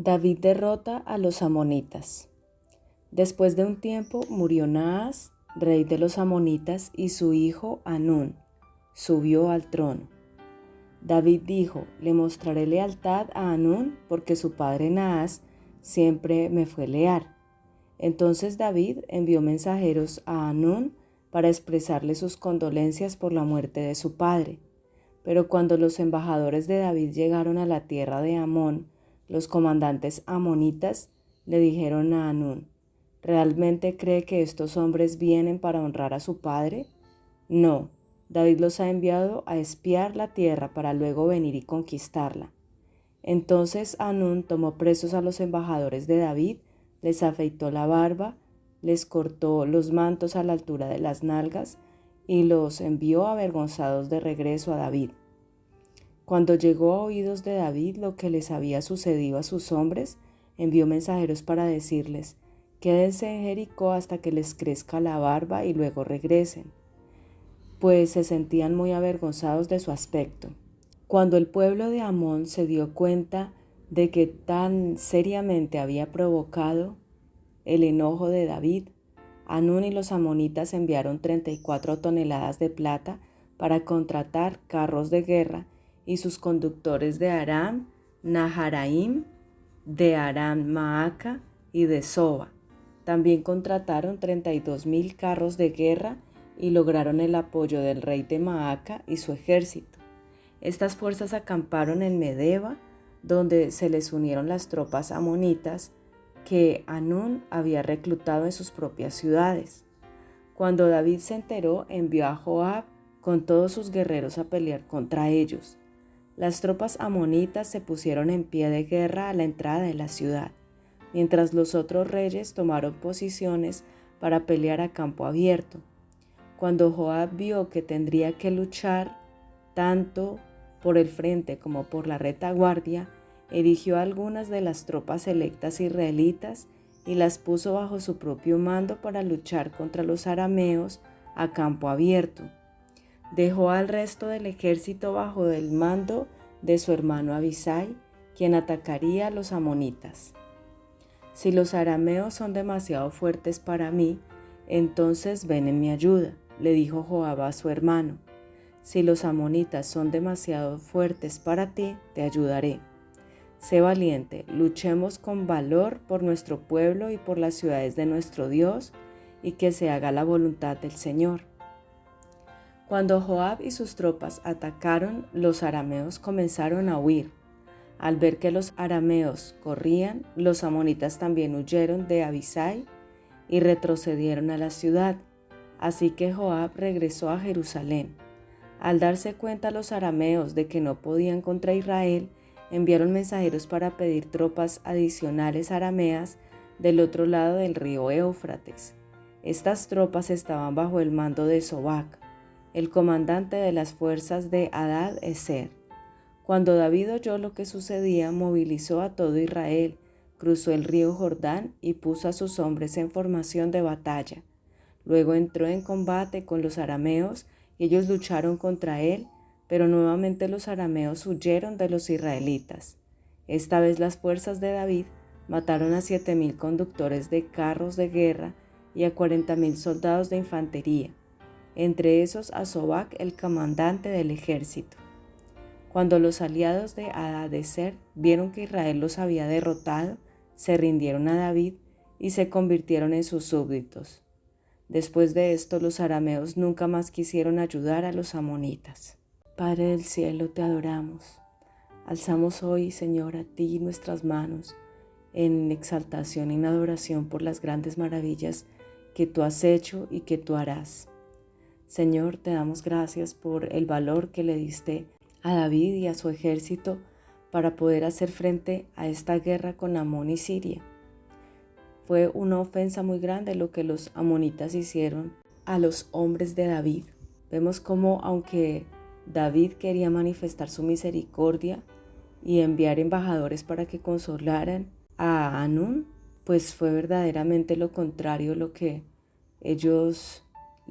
David derrota a los amonitas. Después de un tiempo murió Naas, rey de los amonitas, y su hijo Hanún subió al trono. David dijo: le mostraré lealtad a Hanún porque su padre Naas siempre me fue leal. Entonces David envió mensajeros a Hanún para expresarle sus condolencias por la muerte de su padre. Pero cuando los embajadores de David llegaron a la tierra de Amón, los comandantes amonitas le dijeron a Hanún: ¿realmente cree que estos hombres vienen para honrar a su padre? No, David los ha enviado a espiar la tierra para luego venir y conquistarla. Entonces Hanún tomó presos a los embajadores de David, les afeitó la barba, les cortó los mantos a la altura de las nalgas y los envió avergonzados de regreso a David. Cuando llegó a oídos de David lo que les había sucedido a sus hombres, envió mensajeros para decirles: quédense en Jericó hasta que les crezca la barba y luego regresen, pues se sentían muy avergonzados de su aspecto. Cuando el pueblo de Amón se dio cuenta de que tan seriamente había provocado el enojo de David, Hanún y los amonitas enviaron 34 toneladas de plata para contratar carros de guerra y sus conductores de Aram Naharaim, de Aram Maaca y de Soba. También contrataron 32,000 carros de guerra y lograron el apoyo del rey de Maaca y su ejército. Estas fuerzas acamparon en Medeba, donde se les unieron las tropas amonitas que Hanún había reclutado en sus propias ciudades. Cuando David se enteró, envió a Joab con todos sus guerreros a pelear contra ellos. Las tropas amonitas se pusieron en pie de guerra a la entrada de la ciudad, mientras los otros reyes tomaron posiciones para pelear a campo abierto. Cuando Joab vio que tendría que luchar tanto por el frente como por la retaguardia, erigió a algunas de las tropas selectas israelitas y las puso bajo su propio mando para luchar contra los arameos a campo abierto. Dejó al resto del ejército bajo el mando de su hermano Abisai, quien atacaría a los amonitas. Si los arameos son demasiado fuertes para mí, entonces ven en mi ayuda, le dijo Joab a su hermano. Si los amonitas son demasiado fuertes para ti, te ayudaré. Sé valiente, luchemos con valor por nuestro pueblo y por las ciudades de nuestro Dios, y que se haga la voluntad del Señor. Cuando Joab y sus tropas atacaron, los arameos comenzaron a huir. Al ver que los arameos corrían, los amonitas también huyeron de Abisai y retrocedieron a la ciudad. Así que Joab regresó a Jerusalén. Al darse cuenta los arameos de que no podían contra Israel, enviaron mensajeros para pedir tropas adicionales arameas del otro lado del río Éufrates. Estas tropas estaban bajo el mando de Sobac, el comandante de las fuerzas de Hadad-Ezer. Cuando David oyó lo que sucedía, movilizó a todo Israel, cruzó el río Jordán y puso a sus hombres en formación de batalla. Luego entró en combate con los arameos y ellos lucharon contra él, pero nuevamente los arameos huyeron de los israelitas. Esta vez las fuerzas de David mataron a 7,000 conductores de carros de guerra y a 40,000 soldados de infantería, entre esos a Sobac, el comandante del ejército. Cuando los aliados de Hadad-Ezer vieron que Israel los había derrotado, se rindieron a David y se convirtieron en sus súbditos. Después de esto, los arameos nunca más quisieron ayudar a los amonitas. Padre del cielo, te adoramos. Alzamos hoy, Señor, a ti nuestras manos en exaltación y en adoración por las grandes maravillas que tú has hecho y que tú harás. Señor, te damos gracias por el valor que le diste a David y a su ejército para poder hacer frente a esta guerra con Amón y Siria. Fue una ofensa muy grande lo que los amonitas hicieron a los hombres de David. Vemos cómo, aunque David quería manifestar su misericordia y enviar embajadores para que consolaran a Hanún, pues fue verdaderamente lo contrario lo que ellos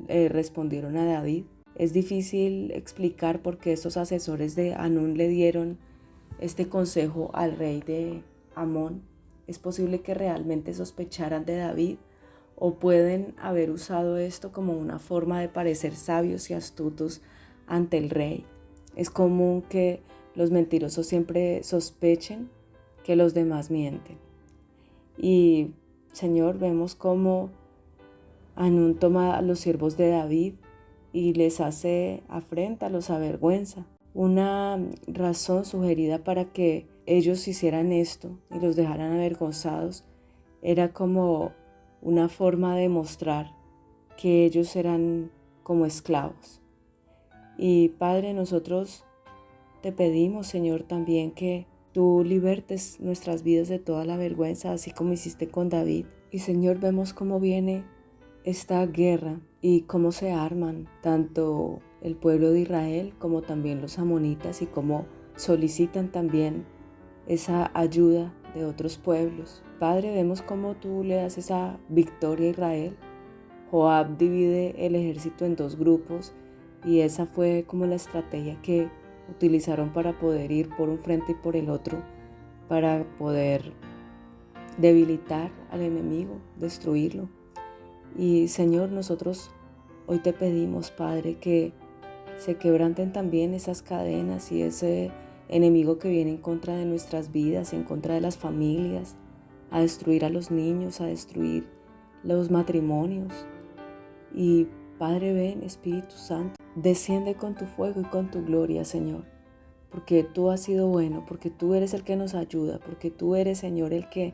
respondieron a David. Es difícil explicar por qué esos asesores de Hanún le dieron este consejo al rey de Amón. Es posible que realmente sospecharan de David o pueden haber usado esto como una forma de parecer sabios y astutos ante el rey. Es común que los mentirosos siempre sospechen que los demás mienten. Y, Señor, vemos cómo Hanún toma a los siervos de David y les hace afrenta, los avergüenza. Una razón sugerida para que ellos hicieran esto y los dejaran avergonzados era como una forma de mostrar que ellos eran como esclavos. Y Padre, nosotros te pedimos, Señor, también que tú libertes nuestras vidas de toda la vergüenza, así como hiciste con David. Y Señor, vemos cómo viene esta guerra y cómo se arman tanto el pueblo de Israel como también los amonitas y cómo solicitan también esa ayuda de otros pueblos. Padre, vemos cómo tú le das esa victoria a Israel. Joab divide el ejército en 2 grupos y esa fue como la estrategia que utilizaron para poder ir por un frente y por el otro, para poder debilitar al enemigo, destruirlo. Y Señor, nosotros hoy te pedimos, Padre, que se quebranten también esas cadenas y ese enemigo que viene en contra de nuestras vidas, en contra de las familias, a destruir a los niños, a destruir los matrimonios. Y Padre, ven, Espíritu Santo, desciende con tu fuego y con tu gloria, Señor, porque tú has sido bueno, porque tú eres el que nos ayuda, porque tú eres, Señor, el que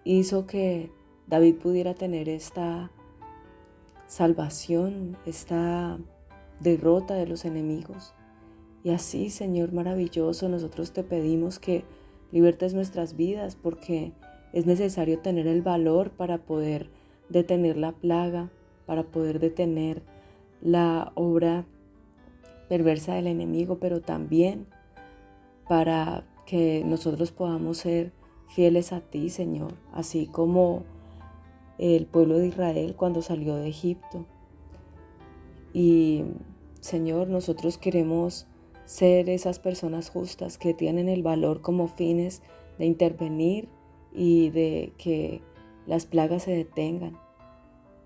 hizo que David pudiera tener esta salvación, esta derrota de los enemigos. Y así, Señor maravilloso, nosotros te pedimos que libertes nuestras vidas, porque es necesario tener el valor para poder detener la plaga, para poder detener la obra perversa del enemigo, pero también para que nosotros podamos ser fieles a ti, Señor, así como el pueblo de Israel cuando salió de Egipto. Y, Señor, nosotros queremos ser esas personas justas que tienen el valor como fines de intervenir y de que las plagas se detengan,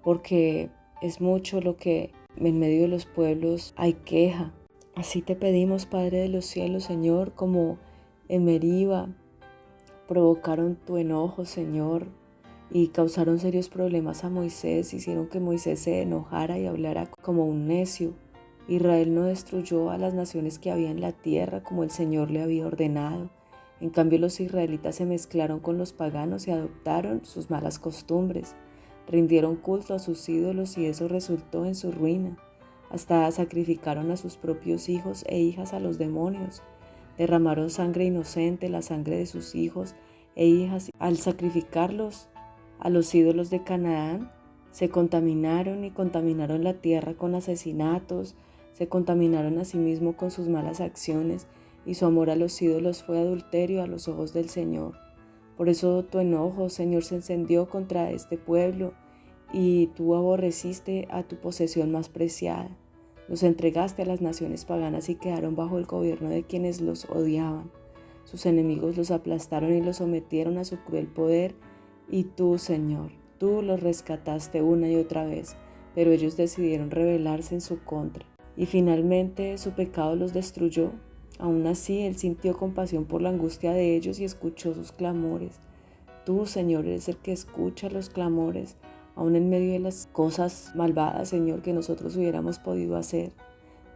porque es mucho lo que en medio de los pueblos hay queja. Así te pedimos, Padre de los cielos, Señor, como en Meriba provocaron tu enojo, Señor, y causaron serios problemas a Moisés, hicieron que Moisés se enojara y hablara como un necio. Israel no destruyó a las naciones que había en la tierra como el Señor le había ordenado. En cambio, los israelitas se mezclaron con los paganos y adoptaron sus malas costumbres. Rindieron culto a sus ídolos y eso resultó en su ruina. Hasta sacrificaron a sus propios hijos e hijas a los demonios. Derramaron sangre inocente, la sangre de sus hijos e hijas. Al sacrificarlos a los ídolos de Canaán, se contaminaron y contaminaron la tierra con asesinatos, se contaminaron a sí mismo con sus malas acciones, y su amor a los ídolos fue adulterio a los ojos del Señor. Por eso tu enojo, Señor, se encendió contra este pueblo, y tú aborreciste a tu posesión más preciada. Los entregaste a las naciones paganas y quedaron bajo el gobierno de quienes los odiaban. Sus enemigos los aplastaron y los sometieron a su cruel poder, y tú, Señor, tú los rescataste una y otra vez, pero ellos decidieron rebelarse en su contra. Y finalmente su pecado los destruyó. Aún así, Él sintió compasión por la angustia de ellos y escuchó sus clamores. Tú, Señor, eres el que escucha los clamores, aún en medio de las cosas malvadas, Señor, que nosotros hubiéramos podido hacer.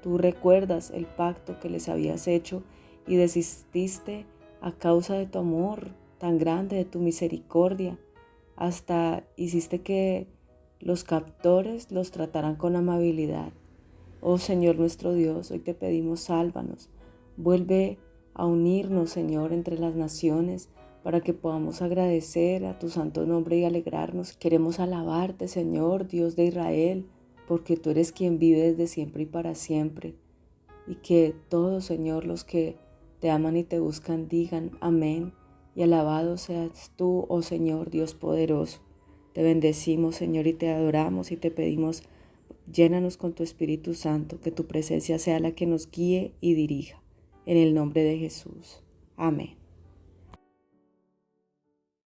Tú recuerdas el pacto que les habías hecho y desististe a causa de tu amor tan grande, de tu misericordia. Hasta hiciste que los captores los trataran con amabilidad. Oh Señor nuestro Dios, hoy te pedimos, sálvanos. Vuelve a unirnos, Señor, entre las naciones, para que podamos agradecer a tu santo nombre y alegrarnos. Queremos alabarte, Señor, Dios de Israel, porque tú eres quien vive desde siempre y para siempre. Y que todos, Señor, los que te aman y te buscan, digan amén. Y alabado seas tú, oh Señor, Dios poderoso. Te bendecimos, Señor, y te adoramos y te pedimos, llénanos con tu Espíritu Santo, que tu presencia sea la que nos guíe y dirija. En el nombre de Jesús. Amén.